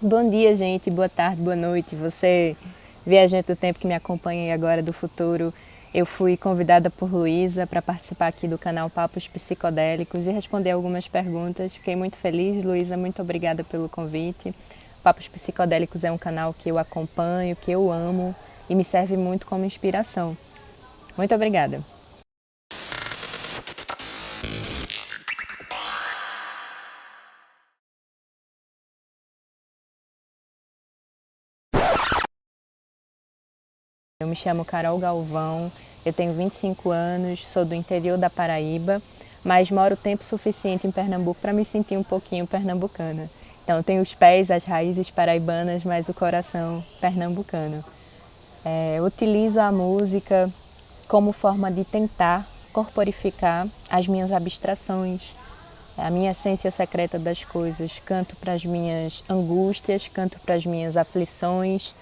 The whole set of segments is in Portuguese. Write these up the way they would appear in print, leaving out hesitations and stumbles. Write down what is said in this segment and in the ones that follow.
Bom dia, gente. Boa tarde, boa noite. Você, viajante do tempo que me acompanha e agora do futuro, eu fui convidada por Luísa para participar aqui do canal Papos Psicodélicos e responder algumas perguntas. Fiquei muito feliz, Luísa. Muito obrigada pelo convite. Papos Psicodélicos é um canal que eu acompanho, que eu amo e me serve muito como inspiração. Muito obrigada. Eu me chamo Carol Galvão, eu tenho 25 anos, sou do interior da Paraíba, mas moro tempo suficiente em Pernambuco para me sentir um pouquinho pernambucana. Então eu tenho os pés, as raízes paraibanas, mas o coração pernambucano. Utilizo a música como forma de tentar corporificar as minhas abstrações, a minha essência secreta das coisas. Canto para as minhas angústias, canto para as minhas aflições,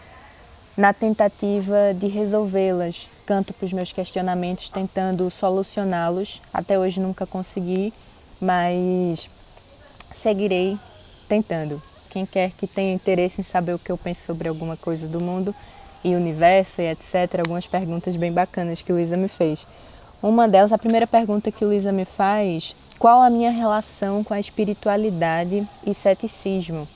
na tentativa de resolvê-las. Canto para os meus questionamentos, tentando solucioná-los. Até hoje nunca consegui, mas seguirei tentando. Quem quer que tenha interesse em saber o que eu penso sobre alguma coisa do mundo e universo e etc., algumas perguntas bem bacanas que Luísa me fez. Uma delas, a primeira pergunta que Luísa me faz, qual a minha relação com a espiritualidade e ceticismo?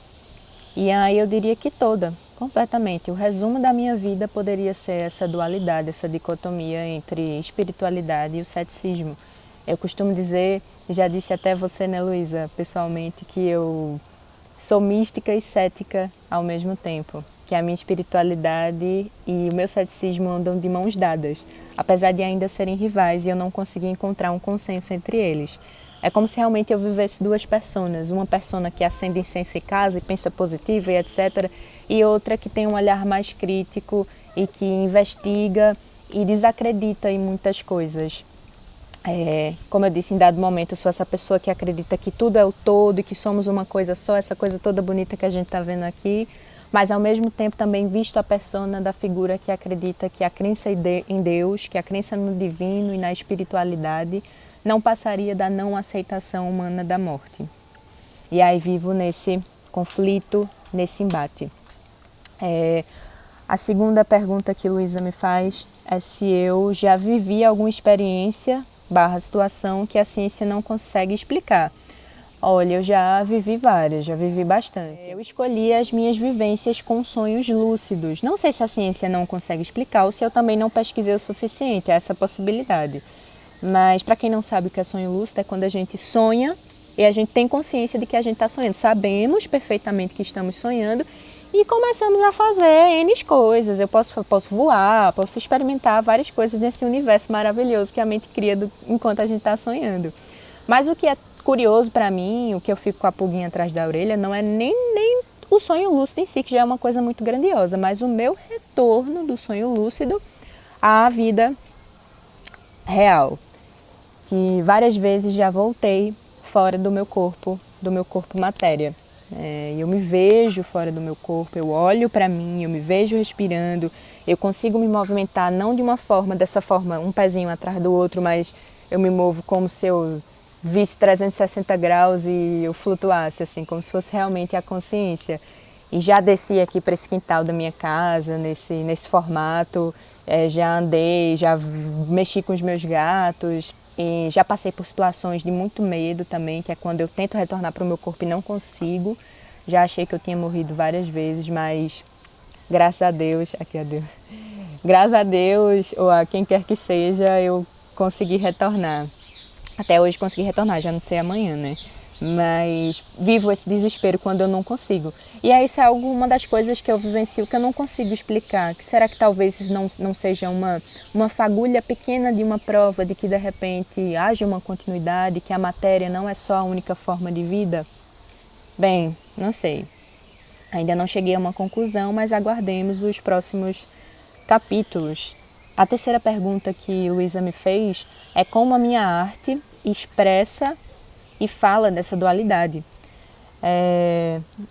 E aí eu diria que toda, completamente. O resumo da minha vida poderia ser essa dualidade, essa dicotomia entre espiritualidade e o ceticismo. Eu costumo dizer, já disse até você, né, Luísa, pessoalmente, que eu sou mística e cética ao mesmo tempo. Que a minha espiritualidade e o meu ceticismo andam de mãos dadas, apesar de ainda serem rivais e eu não conseguir encontrar um consenso entre eles. É como se realmente eu vivesse duas personas, uma persona que acende incenso em casa e pensa positivo e etc, e outra que tem um olhar mais crítico e que investiga e desacredita em muitas coisas. Como eu disse, em dado momento eu sou essa pessoa que acredita que tudo é o todo e que somos uma coisa só, essa coisa toda bonita que a gente está vendo aqui, mas ao mesmo tempo também visto a persona da figura que acredita que a crença em Deus, que a crença no divino e na espiritualidade não passaria da não aceitação humana da morte. E aí vivo nesse conflito, nesse embate. A segunda pergunta que Luísa me faz é se eu já vivi alguma experiência / situação que a ciência não consegue explicar. Olha, eu já vivi várias, já vivi bastante. Eu escolhi as minhas vivências com sonhos lúcidos. Não sei se a ciência não consegue explicar ou se eu também não pesquisei o suficiente, há essa possibilidade. Mas para quem não sabe o que é sonho lúcido, é quando a gente sonha e a gente tem consciência de que a gente está sonhando. Sabemos perfeitamente que estamos sonhando e começamos a fazer N coisas. Eu posso voar, posso experimentar várias coisas nesse universo maravilhoso que a mente cria enquanto a gente está sonhando. Mas o que é curioso para mim, o que eu fico com a pulguinha atrás da orelha, não é nem o sonho lúcido em si, que já é uma coisa muito grandiosa, mas o meu retorno do sonho lúcido à vida real. Que várias vezes já voltei fora do meu corpo matéria. Eu me vejo fora do meu corpo, eu olho para mim, eu me vejo respirando, eu consigo me movimentar não de uma forma, dessa forma, um pezinho atrás do outro, mas eu me movo como se eu visse 360 graus e eu flutuasse, assim, como se fosse realmente a consciência. E já desci aqui para esse quintal da minha casa, nesse formato, já andei, já mexi com os meus gatos, e já passei por situações de muito medo também, que é quando eu tento retornar para o meu corpo e não consigo. Já achei que eu tinha morrido várias vezes, mas graças a Deus, graças a Deus, ou a quem quer que seja, eu consegui retornar. Até hoje consegui retornar, já não sei amanhã, né? Mas vivo esse desespero quando eu não consigo. E aí isso é uma das coisas que eu vivencio que eu não consigo explicar. Que será que talvez isso não seja uma fagulha pequena de uma prova de que de repente haja uma continuidade, que a matéria não é só a única forma de vida? Bem, não sei. Ainda não cheguei a uma conclusão, mas aguardemos os próximos capítulos. A terceira pergunta que Luísa me fez é como a minha arte expressa e fala dessa dualidade.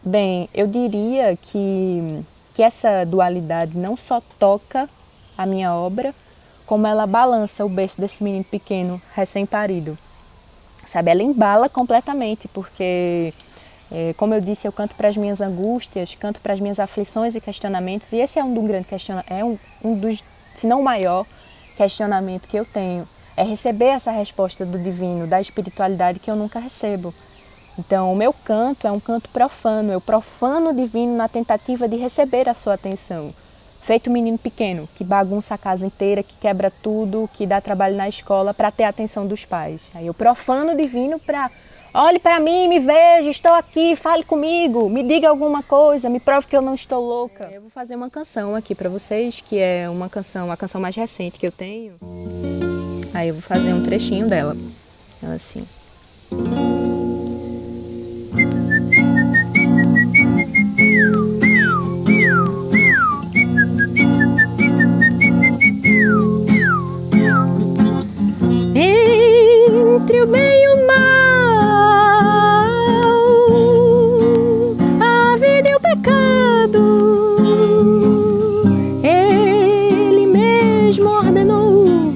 Bem, eu diria que essa dualidade não só toca a minha obra, como ela balança o berço desse menino pequeno, recém-parido. Sabe, ela embala completamente, porque Como eu disse, eu canto para as minhas angústias, canto para as minhas aflições e questionamentos, e esse é um grande questionamento, um dos, se não o maior questionamento que eu tenho, é receber essa resposta do divino, da espiritualidade que eu nunca recebo. Então, o meu canto é um canto profano, eu profano o divino na tentativa de receber a sua atenção. Feito um menino pequeno, que bagunça a casa inteira, que quebra tudo, que dá trabalho na escola para ter a atenção dos pais. Aí eu profano o divino para... Olhe para mim, me veja, estou aqui, fale comigo, me diga alguma coisa, me prove que eu não estou louca. Eu vou fazer uma canção aqui para vocês, que é uma canção, a canção mais recente que eu tenho. Aí eu vou fazer um trechinho dela, assim. Entre o bem e o mal, a vida e o pecado, Ele mesmo ordenou,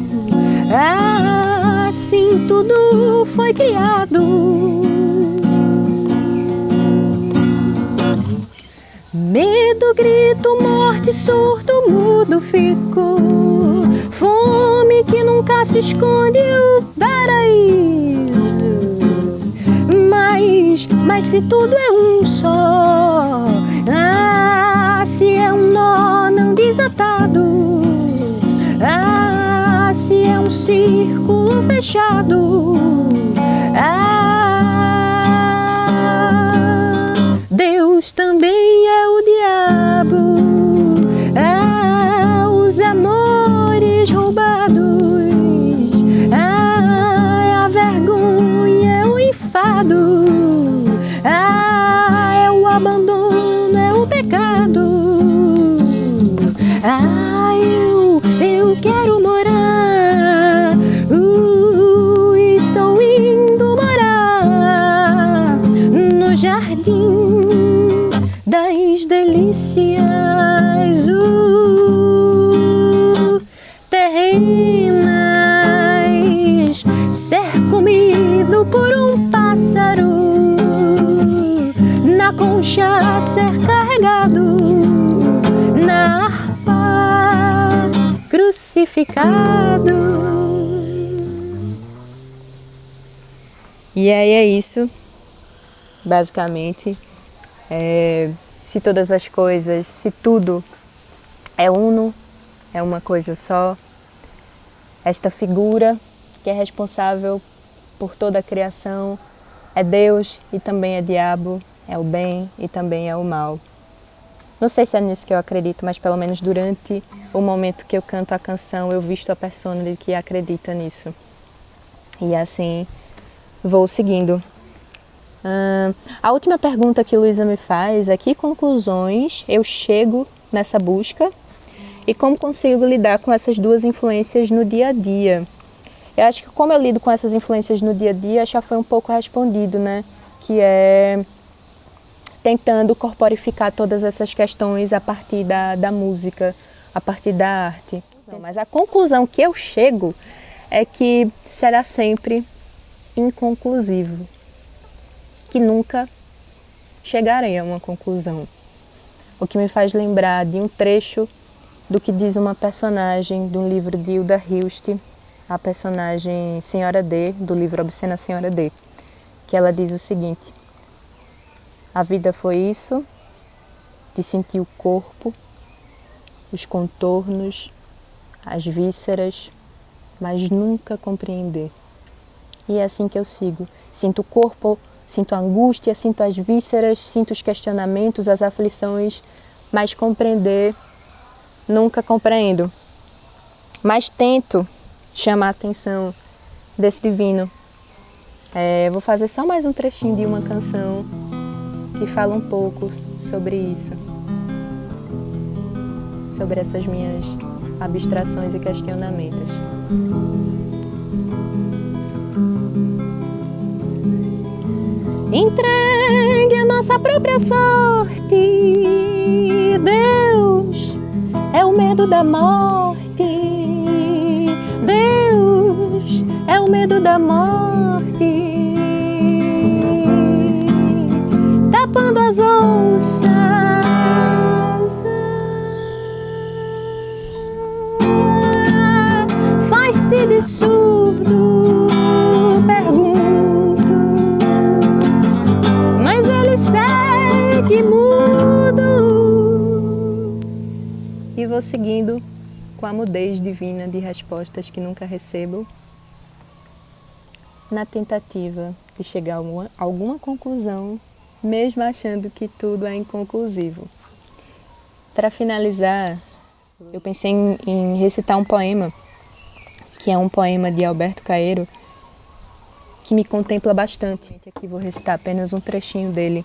assim tudo foi criado. Medo, grito, morte, surto, mudo fico, fome que nunca se esconde, o paraíso. Mas se tudo é um só, se é um nó não desatado, se é um círculo fechado, Deus também é o diabo, os amores roubados, a vergonha, é o enfado, é o abandono, é o pecado. Eu quero morar, estou indo morar no jardim das delícias, terrenas, ser comido por um pássaro, na concha ser carregado, na harpa crucificado. E aí é isso, basicamente. Se todas as coisas, se tudo é uno, é uma coisa só, esta figura que é responsável por toda a criação é Deus e também é diabo, é o bem e também é o mal. Não sei se é nisso que eu acredito, mas pelo menos durante o momento que eu canto a canção eu visto a persona de que acredita nisso. E assim vou seguindo. A última pergunta que Luísa me faz é: que conclusões eu chego nessa busca e como consigo lidar com essas duas influências no dia a dia? Eu acho que como eu lido com essas influências no dia a dia já foi um pouco respondido, né? Que é tentando corporificar todas essas questões a partir da música, a partir da arte. Mas a conclusão que eu chego é que será sempre inconclusivo, que nunca chegarei a uma conclusão. O que me faz lembrar de um trecho do que diz uma personagem de um livro de Hilda Hilst, a personagem Senhora D, do livro Obscena Senhora D, que ela diz o seguinte: a vida foi isso, de sentir o corpo, os contornos, as vísceras, mas nunca compreender. E é assim que eu sigo. Sinto o corpo, sinto a angústia, sinto as vísceras, sinto os questionamentos, as aflições, mas compreender, nunca compreendo. Mas tento chamar a atenção desse divino. Vou fazer só mais um trechinho de uma canção que fala um pouco sobre isso, sobre essas minhas abstrações e questionamentos. Entregue a nossa própria sorte, Deus é o medo da morte, Deus é o medo da morte. galopando as ouças. Faz-se de surdo, pergunto, mas ele segue mudo. E vou seguindo com a mudez divina de respostas que nunca recebo, na tentativa de chegar a alguma conclusão, mesmo achando que tudo é inconclusivo. Para finalizar, eu pensei em recitar um poema, que é um poema de Alberto Caeiro, que me contempla bastante. Aqui vou recitar apenas um trechinho dele.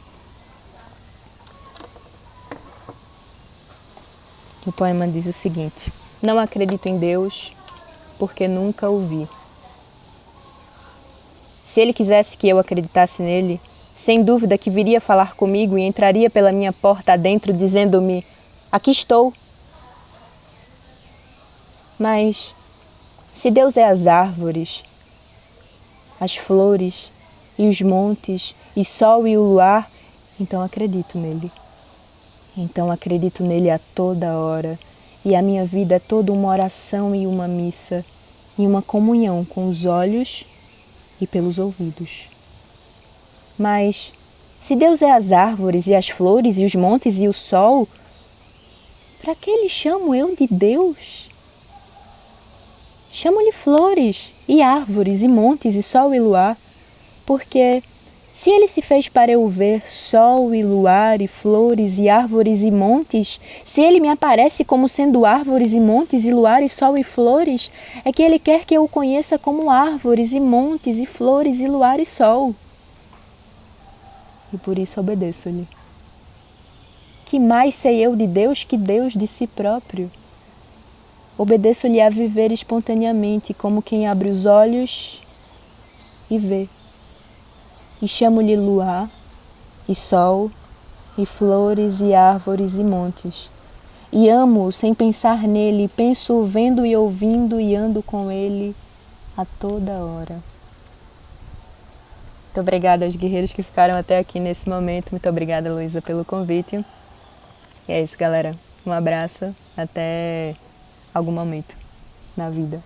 O poema diz o seguinte: não acredito em Deus porque nunca o vi. Se ele quisesse que eu acreditasse nele, sem dúvida que viria falar comigo e entraria pela minha porta adentro dizendo-me: aqui estou. Mas se Deus é as árvores, as flores e os montes, e sol e o luar, então acredito nele. Então acredito nele a toda hora, e a minha vida é toda uma oração e uma missa, e uma comunhão com os olhos e pelos ouvidos. Mas se Deus é as árvores e as flores e os montes e o sol, para que lhe chamo eu de Deus? Chamo-lhe flores e árvores e montes e sol e luar, porque se ele se fez para eu ver sol e luar e flores e árvores e montes, se ele me aparece como sendo árvores e montes e luar e sol e flores, é que ele quer que eu o conheça como árvores e montes e flores e luar e sol. E por isso obedeço-lhe. Que mais sei eu de Deus que Deus de si próprio? Obedeço-lhe a viver espontaneamente, como quem abre os olhos e vê. E chamo-lhe luar, e sol, e flores, e árvores, e montes. E amo-o sem pensar nele, penso-o vendo e ouvindo, e ando com ele a toda hora. Muito obrigada aos guerreiros que ficaram até aqui nesse momento. Muito obrigada, Luísa, pelo convite. E é isso, galera. Um abraço. Até algum momento na vida.